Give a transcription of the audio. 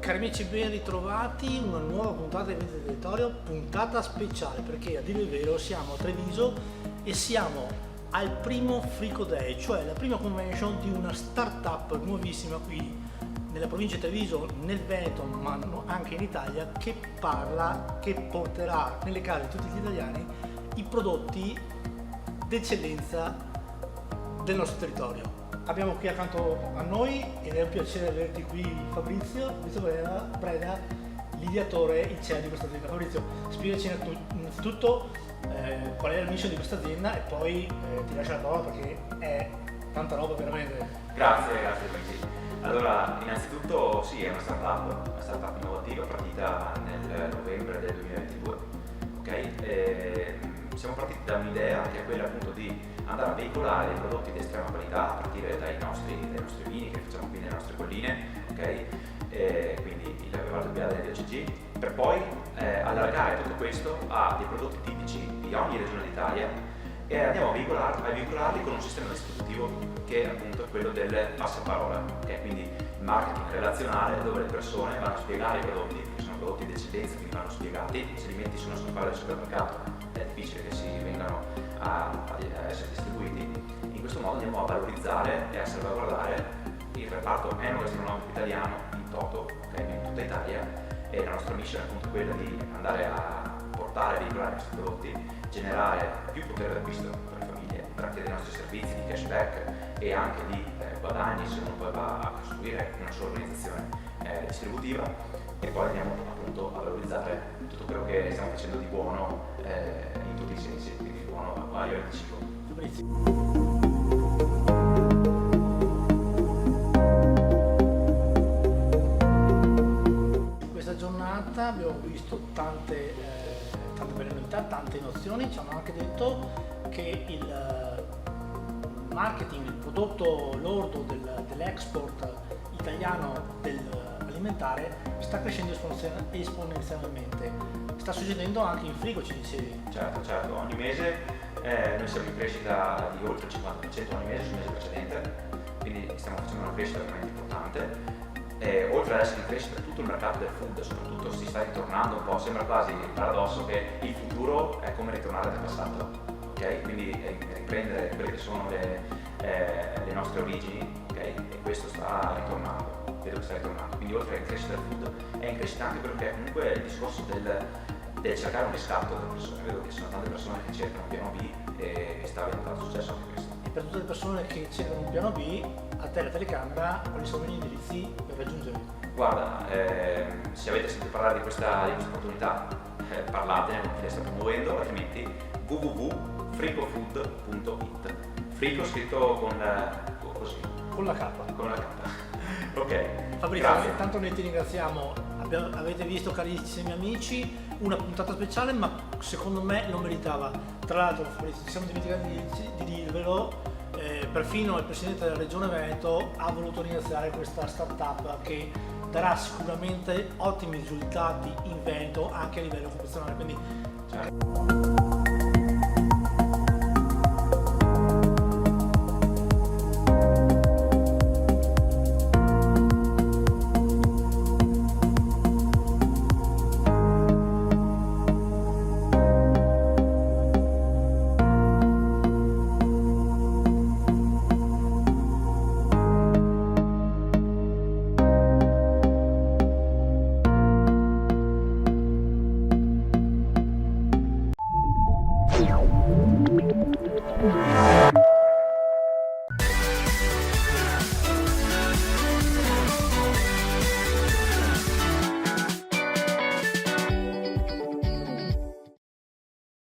Cari amici, ben ritrovati, una nuova puntata di Vendita Territorio, puntata speciale perché a dire il vero siamo a Treviso e siamo al primo Frico Day, cioè la prima convention di una startup nuovissima qui nella provincia di Treviso, nel Veneto ma anche in Italia, che porterà nelle case di tutti gli italiani i prodotti d'eccellenza del nostro territorio. Abbiamo qui accanto a noi, ed è un piacere averti qui, Fabrizio Breda, l'ideatore, il CEO di questa azienda. Fabrizio, spiegaci innanzitutto qual è la mission di questa azienda e poi ti lascio la parola perché è tanta roba veramente. Grazie Luigi. Allora, innanzitutto sì, è una startup innovativa partita nel novembre del 2022, ok? Siamo partiti da un'idea che è quella appunto di andare a veicolare i prodotti di estrema qualità a partire dai nostri vini che facciamo qui nelle nostre colline, ok? Quindi il Valdo Biada e il DOCG, per poi allargare tutto questo a dei prodotti tipici di ogni regione d'Italia e andiamo a veicolarli con un sistema distributivo che appunto è quello del passaparola, ok? Quindi il marketing relazionale dove le persone vanno a spiegare i prodotti, che sono prodotti di eccellenza, quindi vanno spiegati. Se li metti su una scappale del supermercato è difficile che si vengano a essere distribuiti. In questo modo andiamo a valorizzare e a salvaguardare il reparto enogastronomico italiano in toto, okay? In tutta Italia, e la nostra mission è appunto quella di andare a portare e veicolare questi prodotti, generare più potere d'acquisto per le famiglie tramite dei nostri servizi di cashback e anche di guadagni se uno poi va a costruire una sua organizzazione distributiva, e poi andiamo appunto a valorizzare tutto quello che stiamo facendo di buono in tutti i sensi, quindi buono a livello di cibo. In questa giornata abbiamo visto tante belle novità, tante nozioni. Ci hanno anche detto che il marketing, il prodotto lordo dell'export italiano dell'alimentare sta crescendo esponenzialmente. Sta succedendo anche in Frico, ci dicevi? Certo, ogni mese noi siamo in crescita di oltre il 50% ogni mese sul mese precedente, quindi stiamo facendo una crescita veramente importante. Oltre ad essere in crescita tutto il mercato del food soprattutto si sta ritornando un po', sembra quasi il paradosso che il futuro è come ritornare nel passato, ok? Quindi riprendere quelle che sono le nostre origini, ok? E questo sta ritornando, vedo che sta ritornando. Quindi oltre alla crescita del food è in crescita anche perché comunque il discorso del cercare un riscatto delle persone. Vedo che ci sono tante persone che cercano un piano B e sta avendo tanto successo anche questo. E per tutte le persone che cercano un piano B, a te la telecamera, quali sono gli indirizzi per raggiungervi? Guarda, se avete sentito parlare di questa opportunità, parlatene con chi la sta promuovendo, altrimenti www.fricofood.it. Frico scritto così. Con la K. Con la K. Ok. Fabrizio, grazie. intanto noi ti ringraziamo. Avete visto, carissimi amici, una puntata speciale, ma secondo me lo meritava. Tra l'altro, Fabrizio, ci siamo dimenticati di dirvelo, perfino il presidente della regione Veneto ha voluto iniziare questa startup che darà sicuramente ottimi risultati in Veneto anche a livello occupazionale. Quindi, Certo.